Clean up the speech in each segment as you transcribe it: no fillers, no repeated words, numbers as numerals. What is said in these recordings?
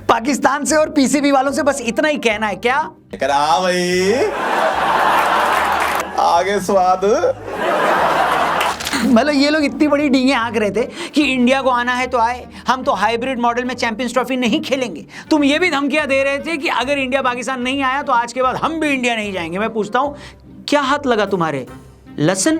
पाकिस्तान से और पीसीबी वालों से बस इतना ही कहना है क्या? हाँ भाई, आगे स्वाद। मतलब ये लोग इतनी बड़ी डींगे हाँक रहे थे कि इंडिया को आना है तो आए, हम तो हाइब्रिड मॉडल में चैंपियंस ट्रॉफी नहीं खेलेंगे। तुम ये भी धमकियां दे रहे थे कि अगर इंडिया पाकिस्तान नहीं आया तो आज के बाद हम भी इंडिया नहीं जाएंगे। मैं पूछता हूं, क्या हाथ लगा तुम्हारे? लसन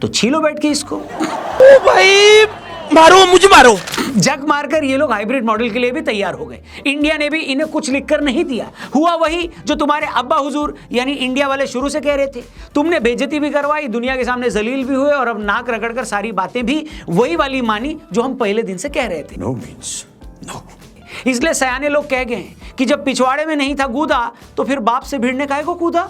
तो छीलो बैठ के इसको। ओ भाई मारो, मुझे मारो। जग मारकर ये लोग हाइब्रिड मॉडल के लिए भी तैयार हो गए। इंडिया ने भी इन्हें कुछ लिखकर नहीं दिया। हुआ वही जो तुम्हारे अब्बा हुजूर यानी इंडिया वाले शुरू से कह रहे थे। तुमने बेइज्जती भी करवाई, दुनिया के सामने जलील भी हुए और अब नाक रगड़कर सारी बातें भी वही वाली मानी जो हम पहले दिन से कह रहे थे। No means no. इसलिए सयाने लोग कह गए कि जब पिछवाड़े में नहीं था गूदा तो फिर बाप से भिड़ने काहे को कूदा।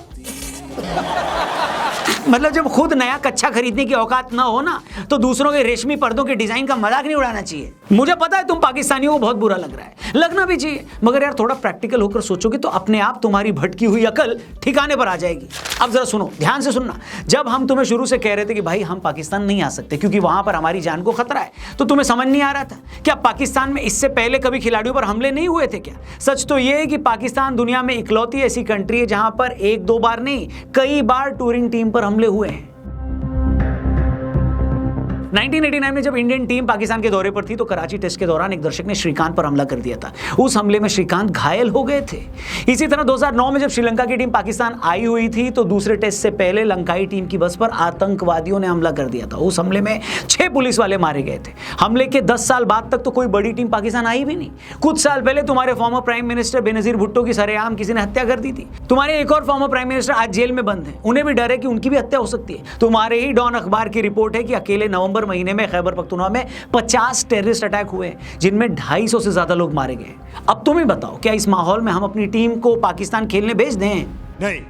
मतलब जब खुद नया कच्चा खरीदने की औकात ना हो ना तो दूसरों के रेशमी पर्दों के डिजाइन का मजाक नहीं उड़ाना चाहिए। मुझे पता है तुम पाकिस्तानियों को बहुत बुरा लग रहा है, लगना भी चाहिए, मगर यार थोड़ा प्रैक्टिकल होकर सोचोगे तो अपने आप तुम्हारी भटकी हुई अकल ठिकाने पर आ जाएगी। अब जरा सुनो, ध्यान से सुनना। जब हम तुम्हें शुरू से कह रहे थे कि भाई हम पाकिस्तान नहीं आ सकते क्योंकि वहां पर हमारी जान को खतरा है, तो तुम्हें समझ नहीं आ रहा था क्या पाकिस्तान में इससे पहले कभी खिलाड़ियों पर हमले नहीं हुए थे क्या? सच तो यह है कि पाकिस्तान दुनिया में इकलौती ऐसी कंट्री है जहां पर एक दो बार नहीं कई बार टूरिंग टीम पर हमले हुए हैं। 1989 में जब इंडियन टीम पाकिस्तान के दौरे पर थी तो कराची टेस्ट के दौरान एक दर्शक ने श्रीकांत पर हमला कर दिया था। उस हमले में श्रीकांत घायल हो गए थे। इसी तरह 2009 में जब श्रीलंका की टीम पाकिस्तान आई हुई थी तो दूसरे टेस्ट से पहले लंकाई टीम की बस पर आतंकवादियों ने हमला कर दिया था। उस हमले में 6 पुलिस वाले मारे गए थे। हमले के 10 साल बाद तक तो कोई बड़ी टीम पाकिस्तान आई भी नहीं। कुछ साल पहले तुम्हारे former prime minister Benazir Bhutto की सरेआम किसी ने हत्या कर दी थी। तुम्हारे एक और फॉर्मर प्राइम मिनिस्टर आज जेल में बंद है, उन्हें भी डर है कि उनकी भी हत्या हो सकती है। तुम्हारे ही डॉन अखबार की रिपोर्ट है कि अकेले नवंबर महीने में खैबर पख्तूनख्वा में 50 टेररिस्ट अटैक हुए जिनमें 250 से ज्यादा लोग मारे गए। अब तुम ही बताओ, क्या इस माहौल में हम अपनी टीम को पाकिस्तान खेलने भेज दें? नहीं।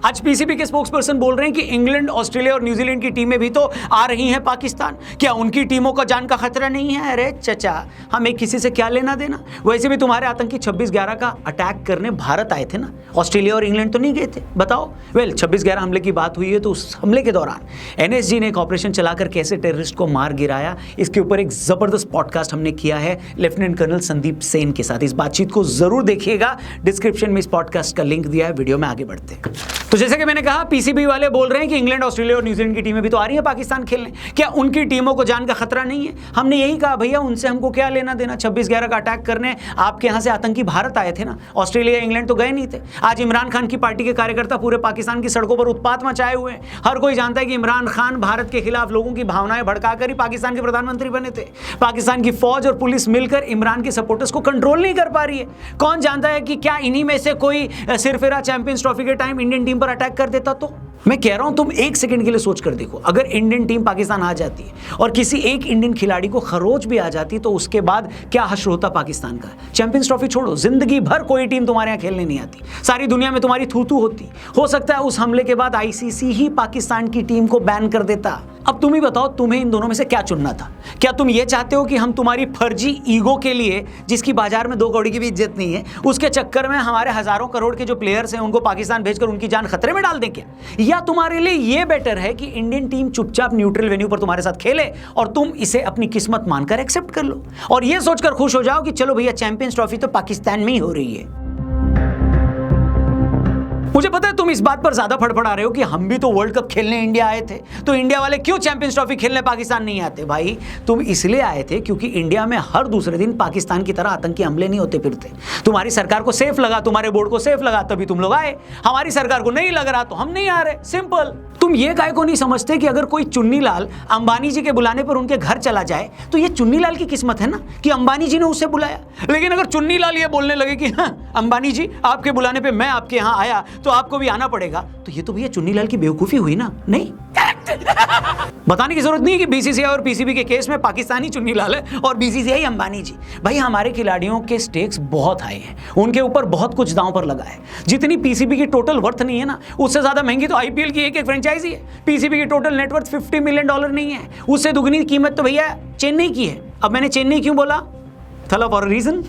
आज पीसीबी के स्पोक्सपर्सन बोल रहे हैं कि इंग्लैंड, ऑस्ट्रेलिया और न्यूजीलैंड की टीमें भी तो आ रही हैं पाकिस्तान, क्या उनकी टीमों का जान का खतरा नहीं है? अरे चचा, हमें किसी से क्या लेना देना। वैसे भी तुम्हारे आतंकी 26/11 का अटैक करने भारत आए थे ना, ऑस्ट्रेलिया और इंग्लैंड तो नहीं गए थे। बताओ। 26/11 हमले की बात हुई है तो उस हमले के दौरान एनएसजी ने एक ऑपरेशन चलाकर कैसे टेररिस्ट को मार गिराया, इसके ऊपर एक जबरदस्त पॉडकास्ट हमने किया है लेफ्टिनेंट कर्नल संदीप सेन के साथ। इस बातचीत को जरूर देखिएगा, डिस्क्रिप्शन में इस पॉडकास्ट का लिंक दिया है। वीडियो में आगे बढ़ते हैं। तो जैसे कि मैंने कहा, पीसीबी वाले बोल रहे हैं कि इंग्लैंड, ऑस्ट्रेलिया और न्यूजीलैंड की टीमें भी तो आ रही हैं पाकिस्तान खेलने, क्या उनकी टीमों को जान का खतरा नहीं है? हमने यही कहा भैया उनसे हमको क्या लेना देना। 26/11 का अटैक करने आपके यहां से आतंकी भारत आए थे ना, ऑस्ट्रेलिया इंग्लैंड तो गए नहीं थे। आज इमरान खान की पार्टी के कार्यकर्ता पूरे पाकिस्तान की सड़कों पर उत्पात मचाए हुए हैं। हर कोई जानता है कि इमरान खान भारत के खिलाफ लोगों की भावनाएं भड़काकर ही पाकिस्तान के प्रधानमंत्री बने थे। पाकिस्तान की फौज और पुलिस मिलकर इमरान के सपोर्टर्स को कंट्रोल नहीं कर पा रही है। कौन जानता है कि क्या इन्हीं में से कोई सिरफिरा चैंपियंस ट्रॉफी के टाइम इंडियन टीम पर अटैक कर देता। तो मैं कह रहा हूं तुम एक सेकंड के लिए सोच कर देखो, अगर इंडियन टीम पाकिस्तान आ जाती है और किसी एक इंडियन खिलाड़ी को खरोच भी आ जाती तो उसके बाद क्या हश्र होता पाकिस्तान का। चैंपियंस ट्रॉफी छोड़ो, जिंदगी भर कोई टीम तुम्हारे यहां खेलने नहीं आती, सारी दुनिया में तुम्हारी थू-थू होती। हो सकता है उस हमले के बाद आईसीसी ही पाकिस्तान की टीम को बैन कर देता। अब तुम ही बताओ, तुम्हें इन दोनों में से क्या चुनना था? क्या तुम ये चाहते हो कि हम तुम्हारी फर्जी ईगो के लिए, जिसकी बाजार में 2 कौड़ी की भी इज्जत नहीं है, उसके चक्कर में हमारे हजारों करोड़ के जो प्लेयर्स हैं उनको पाकिस्तान भेजकर उनकी जान खतरे में डाल दें क्या? या तुम्हारे लिए ये बेटर है कि इंडियन टीम चुपचाप न्यूट्रल वेन्यू पर तुम्हारे साथ खेले और तुम इसे अपनी किस्मत मानकर एक्सेप्ट कर लो और ये सोचकर खुश हो जाओ कि चलो भैया चैंपियंस ट्रॉफी तो पाकिस्तान में ही हो रही है। मुझे पता है तुम इस बात पर ज्यादा फड़फड़ा रहे हो कि हम भी तो वर्ल्ड कप खेलने इंडिया आए थे, तो इंडिया वाले क्यों चैंपियंस ट्रॉफी खेलने पाकिस्तान नहीं आते? भाई तुम इसलिए आए थे क्योंकि इंडिया में हर दूसरे दिन पाकिस्तान की तरह आतंकी हमले नहीं होते फिरते। तुम्हारी सरकार को सेफ लगा, तुम्हारे बोर्ड को सेफ लगा, तभी तुम लोग आए। हमारी सरकार को नहीं लग रहा तो हम नहीं आ रहे, सिंपल। तुम ये काहे को नहीं समझते कि अगर कोई चुन्नी लाल अंबानी जी के बुलाने पर उनके घर चला जाए तो ये चुन्नी लाल की किस्मत है ना कि अंबानी जी ने उसे बुलाया। लेकिन अगर चुन्नी लाल ये बोलने लगे कि हाँ अंबानी जी आपके बुलाने पे मैं आपके यहाँ आया तो आपको भी आना पड़ेगा, तो ये तो भैया चुन्नी लाल की बेवकूफी हुई ना? नहीं बताने की जरूरत नहीं कि बीसीसीआई और पीसीबी के केस में पाकिस्तानी चुन्नी लाल है और बीसीसीआई अंबानी जी। भाई हमारे खिलाड़ियों के स्टेक्स बहुत हाई हैं, उनके ऊपर बहुत कुछ दांव पर लगा है। जितनी पीसीबी की टोटल वर्थ नहीं है ना, उससे ज्यादा महंगी तो आईपीएल की एक फ्रेंचाइजी है। पीसीबी की टोटल नेटवर्थ $50 मिलियन नहीं है, उससे दुगनी कीमत तो भैया चेन्नई की है। अब मैंने चेन्नई क्यों बोला? थला फॉर अ रीजन।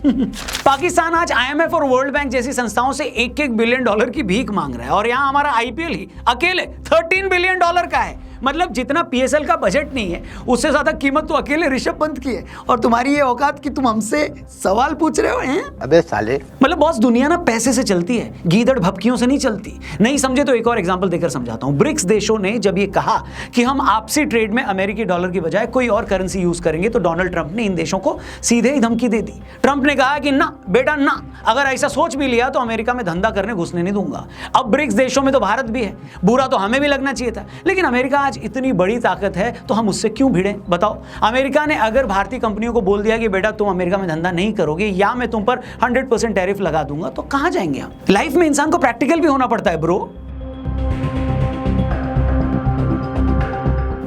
पाकिस्तान आज आईएमएफ और वर्ल्ड बैंक जैसी संस्थाओं से $1-1 बिलियन की भीख मांग रहा है और यहाँ हमारा आईपीएल ही अकेले $13 बिलियन का है। मतलब जितना पीएसएल का बजट नहीं है उससे ज्यादा कीमत तो अकेले ऋषभ पंत की है, और तुम्हारी ये औकात कि तुम हमसे सवाल पूछ रहे हो हैं? अबे साले। मतलब बॉस, दुनिया ना पैसे से चलती है, गीदड़ भपकियों से नहीं चलती। नहीं समझे तो एक और एग्जांपल देकर समझाता हूं। ब्रिक्स देशों ने जब ये कहा कि हम आपसी ट्रेड में अमेरिकी डॉलर की बजाय कोई और करेंसी यूज करेंगे, तो डोनाल्ड ट्रंप ने इन देशों को सीधे ही धमकी दे दी। ट्रंप ने कहा कि ना बेटा ना, अगर ऐसा सोच भी लिया तो अमेरिका में धंधा करने घुसने नहीं दूंगा। अब ब्रिक्स देशों में तो भारत भी है, बुरा तो हमें भी लगना चाहिए था, लेकिन अमेरिका आज इतनी बड़ी ताकत है तो हम उससे क्यों भिड़े बताओ। अमेरिका ने अगर भारतीय कंपनियों को बोल दिया कि बेटा तुम अमेरिका में धंधा नहीं करोगे या मैं तुम पर 100% टैरिफ लगा दूंगा, तो कहां जाएंगे हम? लाइफ में इंसान को प्रैक्टिकल भी होना पड़ता है ब्रो।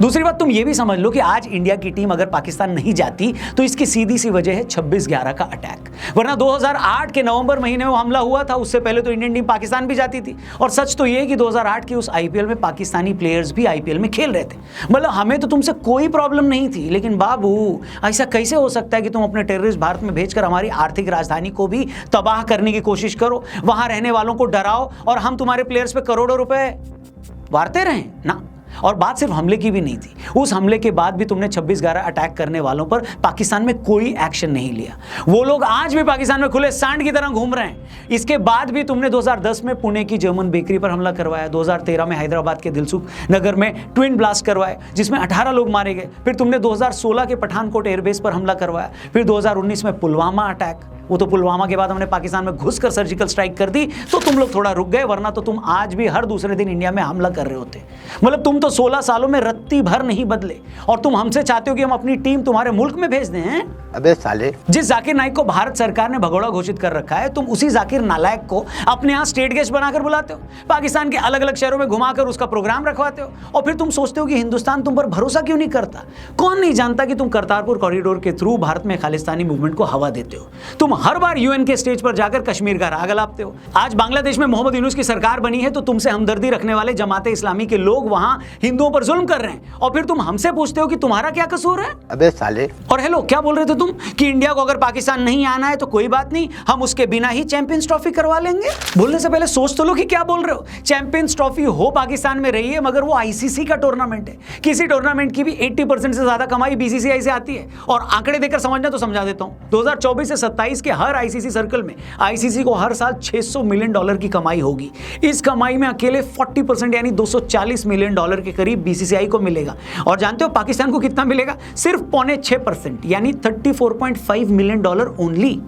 दूसरी बात, तुम ये भी समझ लो कि आज इंडिया की टीम अगर पाकिस्तान नहीं जाती तो इसकी सीधी सी वजह है 26/11 का अटैक। वरना 2008 के नवंबर महीने में वो हमला हुआ था, उससे पहले तो इंडियन टीम पाकिस्तान भी जाती थी। और सच तो ये कि 2008 की उस आईपीएल में पाकिस्तानी प्लेयर्स भी आईपीएल में खेल रहे थे। मतलब हमें तो तुमसे कोई प्रॉब्लम नहीं थी, लेकिन बाबू ऐसा कैसे हो सकता है कि तुम अपने टेररिस्ट भारत में भेजकर हमारी आर्थिक राजधानी को भी तबाह करने की कोशिश करो, वहां रहने वालों को डराओ और हम तुम्हारे प्लेयर्स पे करोड़ों रुपए वारते रहें ना। और बात सिर्फ हमले की भी नहीं थी, उस हमले के बाद भी तुमने 26/11 अटैक करने वालों पर पाकिस्तान में कोई एक्शन नहीं लिया। वो लोग आज भी पाकिस्तान में खुले सांड की तरह घूम रहे हैं। इसके बाद भी तुमने 2010 में पुणे की जर्मन बेकरी पर हमला करवाया, 2013 में हैदराबाद के दिलसुख नगर में ट्विन ब्लास्ट करवाए जिसमें 18 लोग मारे गए। फिर तुमने 2016 के पठानकोट एयरबेस पर हमला करवाया, फिर 2019 में पुलवामा अटैक। वो तो पुलवामा के बाद हमने पाकिस्तान में घुसकर सर्जिकल स्ट्राइक कर दी तो तुम लोग थोड़ा रुक गए, वरना तो तुम आज भी हर दूसरे दिन इंडिया में हमला कर रहे होते। मतलब तुम तो 16 सालों में रत्ती भर नहीं बदले, और तुम हमसे चाहते हो कि हम अपनी टीम तुम्हारे मुल्क में भेज दें हैं? अबे साले। जिस जाकिर नाइक को भारत सरकार ने भगोड़ा घोषित कर रखा है, तुम उसी जाकिर नालायक को अपने यहाँ स्टेट गेस्ट बनाकर बुलाते हो, पाकिस्तान के अलग अलग शहरों में घुमाकर उसका प्रोग्राम रखवाते हो, और फिर तुम सोचते हो कि हिंदुस्तान तुम पर भरोसा क्यों नहीं करता। कौन नहीं जानता कि तुम करतारपुर कॉरिडोर के थ्रू भारत में खालिस्तानी मूवमेंट को हवा देते हो। तुम हर बार यूएन के स्टेज पर जाकर कश्मीर का राग अलापते हो। आज बांग्लादेश में मोहम्मद यूनुस की सरकार बनी है तो तुमसे हमदर्दी रखने वाले जमाते इस्लामी के लोग वहां हिंदुओं पर जुल्म कर रहे हैं, और फिर तुम हमसे पूछते हो कि तुम्हारा क्या कसूर है। अबे साले। और हेलो, क्या बोल रहे थे तुम कि इंडिया को अगर पाकिस्तान नहीं आना है तो कोई बात नहीं, हम उसके बिना ही चैंपियंस ट्रॉफी करवा लेंगे। बोलने से पहले सोच तो लो कि क्या बोल रहे हो। चैंपियंस ट्रॉफी हो पाकिस्तान में रही है, मगर वो आईसीसी का टूर्नामेंट है। किसी टूर्नामेंट की भी 80% से ज्यादा कमाई बीसीसीआई से आती है। और आंकड़े देकर समझना तो समझा देता हूं, 2024 से 27 के हर आईसीसी सर्कल में आईसीसी को हर साल $600 मिलियन की कमाई होगी। इस कमाई में अकेले 40% यानी $240 मिलियन के करीब बीसीसीआई को मिलेगा। और जानते हो पाकिस्तान को कितना मिलेगा? सिर्फ 0.6% यानी $34.5 मिलियन ओनली।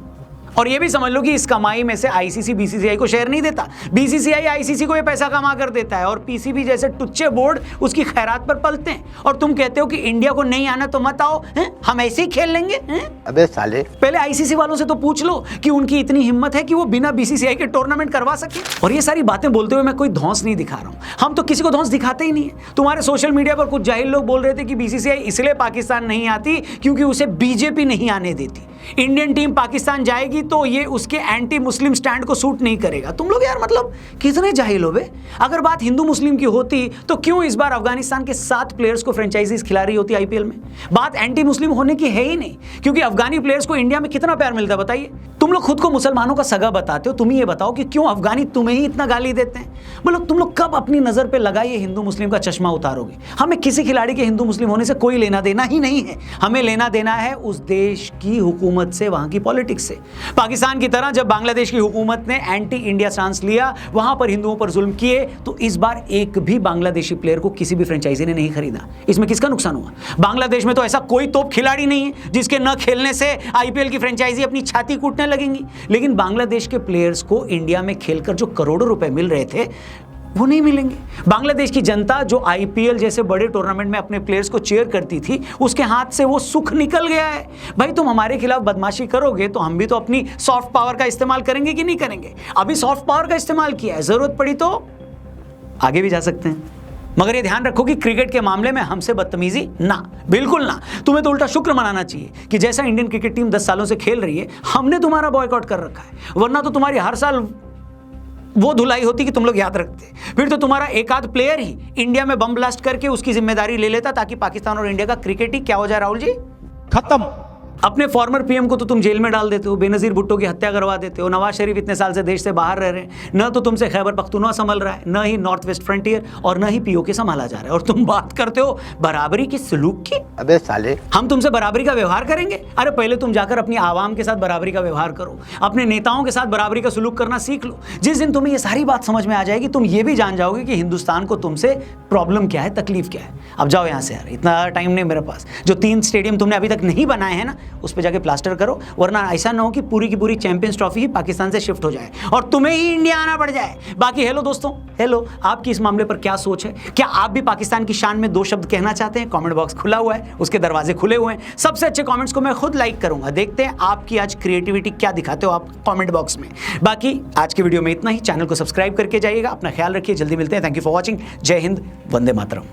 और ये भी समझ लो कि इस कमाई में से आईसीसी बीसीसीआई को शेयर नहीं देता, बीसीसीआई आईसीसी को ये पैसा कमा कर देता है, और पीसीबी जैसे टुच्चे बोर्ड उसकी खैरात पर पलते हैं। और तुम कहते हो कि इंडिया को नहीं आना तो मत आओ, हम ऐसे ही खेल लेंगे। अबे साले। पहले आईसीसी वालों से तो पूछ लो कि उनकी इतनी हिम्मत है कि वो बिना बीसीसीआई के टूर्नामेंट करवा सके। और ये सारी बातें बोलते हुए मैं कोई धौंस नहीं दिखा रहा हूं, हम तो किसी को धौंस दिखाते ही नहीं है। तुम्हारे सोशल मीडिया पर कुछ जाहिल लोग बोल रहे थे कि बीसीसीआई इसलिए पाकिस्तान नहीं आती क्योंकि उसे बीजेपी नहीं आने देती। इंडियन टीम पाकिस्तान जाएगी तो ये उसके एंटी मुस्लिम स्टैंड को सूट नहीं करेगा। तुम लोग यार मतलब कितने जाहिल हो बे। अगर बात हिंदू मुस्लिम की होती तो क्यों इस बार अफगानिस्तान के 7 प्लेयर्स को फ्रेंचाइजीज खिला रही होती आईपीएल में। बात एंटी मुस्लिम होने की है ही नहीं, क्योंकि अफगानी प्लेयर्स को इंडिया में कितना प्यार मिलता है बताइए। तुम लोग खुद को मुसलमानों का सगा बताते हो, तुम ही ये बताओ कि क्यों अफगानी तुम्हें ही इतना गाली देते हैं। मतलब तुम लोग कब अपनी नजर पे लगाइए हिंदू मुस्लिम का चश्मा उतारोगे। हमें किसी खिलाड़ी के हिंदू मुस्लिम होने से कोई लेना देना ही नहीं है। हमें लेना देना है उस देश की हुकूमत से, वहां की पॉलिटिक्स से। पाकिस्तान की तरह जब बांग्लादेश की हुकूमत ने एंटी इंडिया स्टांस लिया, वहां पर हिंदुओं पर जुल्म किए, तो इस बार एक भी बांग्लादेशी प्लेयर को किसी भी फ्रेंचाइजी ने नहीं खरीदा। इसमें किसका नुकसान हुआ? बांग्लादेश में तो ऐसा कोई तोप खिलाड़ी नहीं है जिसके न खेलने से आईपीएल की फ्रेंचाइजी अपनी छाती कूटने लगेंगी। लेकिन बांग्लादेश के प्लेयर्स को इंडिया में खेलकर जो करोड़ों रुपए मिल रहे थे वो नहीं मिलेंगे। बांग्लादेश की जनता जो आईपीएल जैसे बड़े टूर्नामेंट में अपने प्लेयर्स को चीयर करती थी, उसके हाथ से वो सुख निकल गया है। भाई तुम हमारे खिलाफ बदमाशी करोगे तो हम भी तो अपनी सॉफ्ट पावर का इस्तेमाल करेंगे कि नहीं करेंगे? अभी सॉफ्ट पावर का इस्तेमाल किया है, जरूरत पड़ी तो आगे भी जा सकते हैं। मगर ये ध्यान रखो कि क्रिकेट के मामले में हमसे बदतमीजी ना, बिल्कुल ना। तुम्हें तो उल्टा शुक्र मनाना चाहिए कि जैसा इंडियन क्रिकेट टीम 10 सालों से खेल रही है, हमने तुम्हारा बॉयकॉट कर रखा है। वरना तो तुम्हारी हर साल वो धुलाई होती कि तुम लोग याद रखते। फिर तो तुम्हारा एक आध प्लेयर ही इंडिया में बम ब्लास्ट करके उसकी जिम्मेदारी ले लेता, ताकि पाकिस्तान और इंडिया का क्रिकेट ही क्या हो जाए राहुल जी, खत्म। अपने फॉर्मर पीएम को तो तुम जेल में डाल देते हो, बेनजीर भुट्टो की हत्या करवा देते हो, नवाज शरीफ इतने साल से देश से बाहर रह रहे हैं, न तो तुमसे खैबर पख्तूनवा संभल रहा है, न ही नॉर्थ वेस्ट फ्रंटियर और न ही पीओके संभाला जा रहा है, और तुम बात करते हो बराबरी की सलूक की। अबे साले, हम तुमसे बराबरी का व्यवहार करेंगे? अरे पहले तुम जाकर अपनी आवाम के साथ बराबरी का व्यवहार करो, अपने नेताओं के साथ बराबरी का सलूक करना सीख लो। जिस दिन तुम्हें ये सारी बात समझ में आ जाएगी, तुम ये भी जान जाओगे कि हिंदुस्तान को तुमसे प्रॉब्लम क्या है, तकलीफ क्या है। अब जाओ यहाँ से यार, इतना टाइम नहीं मेरे पास। जो 3 स्टेडियम तुमने अभी तक नहीं बनाए हैं ना, उस पर जाके प्लास्टर करो, वरना ऐसा ना हो कि पूरी की पूरी चैंपियंस ट्रॉफी ही पाकिस्तान से शिफ्ट हो जाए और तुम्हें ही इंडिया आना पड़ जाए। बाकी हेलो दोस्तों, हेलो, आपकी इस मामले पर क्या सोच है? क्या आप भी पाकिस्तान की शान में 2 शब्द कहना चाहते हैं? कमेंट बॉक्स खुला हुआ है, उसके दरवाजे खुले हुए हैं। सबसे अच्छे कमेंट्स को मैं खुद लाइक करूंगा। देखते हैं आपकी आज क्रिएटिविटी क्या दिखाते हो आप कमेंट बॉक्स में। बाकी आज की वीडियो में इतना ही। चैनल को सब्सक्राइब करके जाइएगा। अपना ख्याल रखिए, जल्दी मिलते हैं। Thank you for watching. जय हिंद, वंदे मातरम।